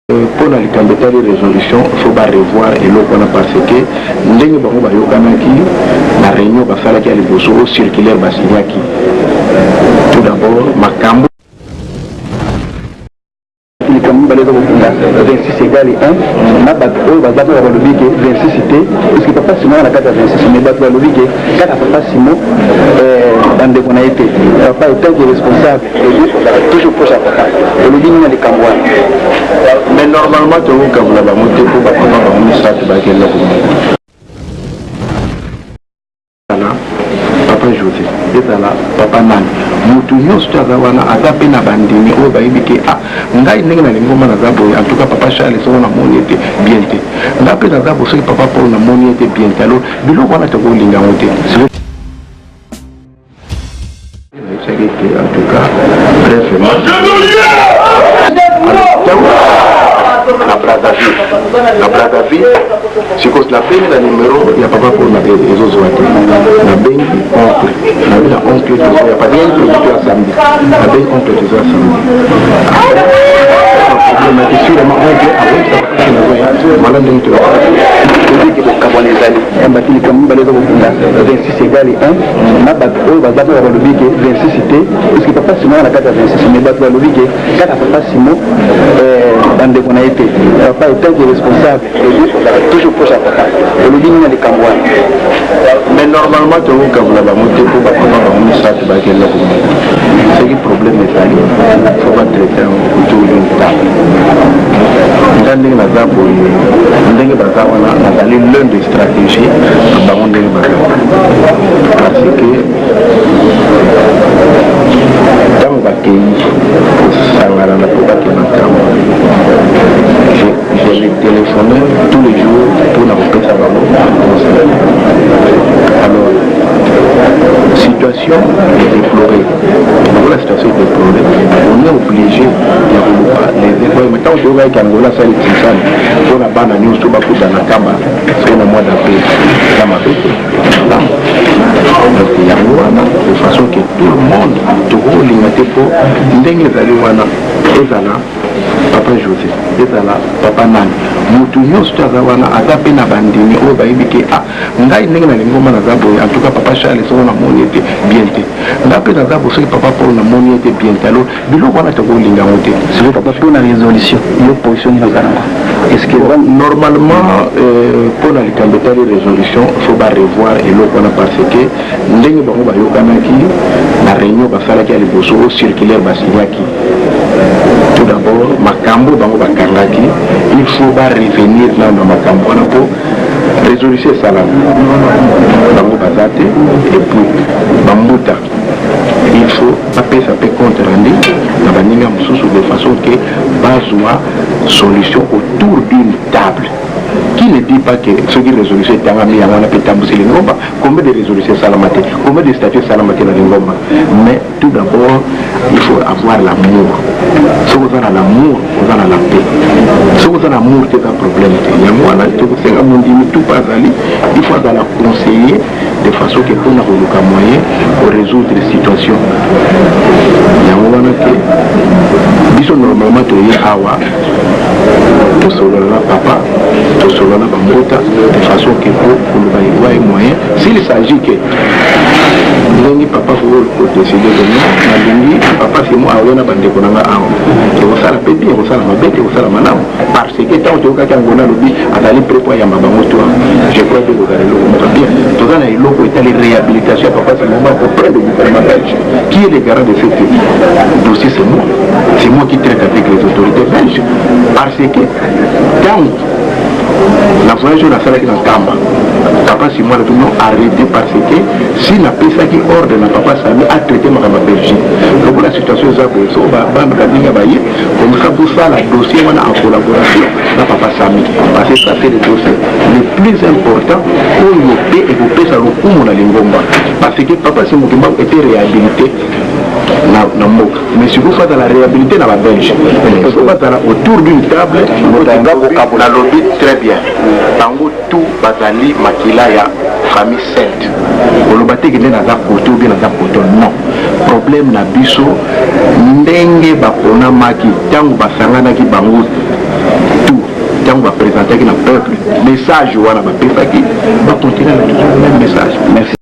Pour la résolution, il faut revoir et l'eau qu'on a parce que nous avons la réunion va faire la liboso circulaire basiliaki. Tout d'abord, Macambo. Les communes balais au 26 égale 1, n'a pas de 26 cité, parce que papa Simon a 4 à 26, mais battu à l'obligé, 4 à papa Simon, dans des qu'on a été. Papa est tant responsable, toujours pour ça. Le dit nous les Cameroun. Mais normalement, tu as vu la montée pour pas qu'on a mis ça, tu vas qu'elle l'a commis. Papa José, et là, papa Nan. Mutunyo Stazawana, Azape na bandini, ou baïbike, ah, Ngai Nena Lingoma Nazabo, en tout cas, papa Charles, son ammoniété, bien té. Nape Nazabo, c'est papa pour l'ammoniété, bien té. Alors, Bilo Wana Togo Lingamoté. En tout cas, bref, la Brazzaville, c'est cause la peine d'un numéro, il n'y a pas pour les autres. La peine oncle, la oncle, il n'y a pas bien de à samedi. La peine oncle, tu as samedi. Papa est tant responsable, toujours pour ça. Le dit nous les Cameroun. Mais normalement, tu as vu la montée pour pas qu'on a mis ça, tu vas qu'elle l'a commis. C'est le problème est allé. Il faut pas traiter autour d'une table. Ndenge na zapo ndenge bazawana nazali l'un des stratégies dans le ndenge bazawana parce que dans le pays sangara na poba ke makamo je les téléphoné tous les jours pour na kopesa bango alors situation est déplorée. Donc la situation est déplorée. On est obligé de revoir les efforts. Maintenant, on doit être Angola, ça est ça. On a pas de news, tout va pour dans la Kaba. C'est le mois d'avril. Ça m'a fait. Donc il y a de façon que tout le monde, tout le monde est pour. Ndenge Zaliwana, Ezala, Papa José, Ezala, Papa Nan. Mutunyo Stazawana, Azape na bandini, ou baïbike, ah, Ngai Nena Lingoma Nazabo, en tout cas, Papa Charles, son ammoniété, bien té. D'après Nazabo, c'est Papa pour l'ammoniété, bien té. Alors, Bilo Wana Togo Lingamoté. C'est le Papa pour la résolution, l'opposition de la est-ce que normalement, pour la résolution, il faut revoir et l'eau qu'on a parce que, Ndenge Bango Bayokanaki, la réunion va faire la liboso circulaire basiliaki. Tout d'abord, Macambo Bango Bakangaki, il faut revenir là dans Macambo pour résolution salam. Bango Bazate et puis Bambuta. Il faut appeler ça compte rendu dans la ligne de façon que besoin solution autour d'une table. Qui ne dit pas que ce qui est résolution est en ami à mon appétit les Ngomba, combien de résolutions salamaté, combien de statuts salamaté dans les Ngomba. Mais tout d'abord, il faut avoir l'amour. Si vous avez l'amour, vous avez la paix. Si vous avez l'amour, c'est un problème. Il y a moi là, tout pas aller, il faut la conseiller de façon que pour nous avoir moyen pour résoudre les situations. Il y a moi là que, bisous normalement, tu es awa. Tout cela papa, tout cela bambota, de façon que pour le voyer moyen, s'il s'agit que Nani papa faut décider de nous, papa c'est moi, on a bandé qu'on a un. On s'en a pété, on s'en a bêté, on s'en a manam. Parce que tant que tu as un lobby, à la libre pour Yamabamoto, je crois que vous allez le bien. Tout ça, il faut étaler réhabilitation, papa c'est le moment auprès du gouvernement belge. Qui est le garant de cette dossier? C'est moi. C'est moi qui traite avec les autorités belges. Parce que quand la voyage de la salle qui est dans Kamba, papa si moi le tout arrêté parce que si la PSA qui ordonne à papa Sami a traité ma Belgique. Donc la situation est comme ça pour ça le dossier en collaboration avec papa Sami. Parce que ça c'est le dossier le plus important pour nous et pour PSA le coup mon Lingomba. Parce que papa si mon était réhabilité. Mais si vous faites la réhabilité dans la Belge, vous faites autour d'une table, la lobby très bien. Tango tout bazali makila ya famille sainte. On va dire que nous avons non. Problème na biso ndenge bakona maki tango basangana ki bango ntango baprésentaki na peuple message wana bapesaki bakontinue na toujours même message. Merci.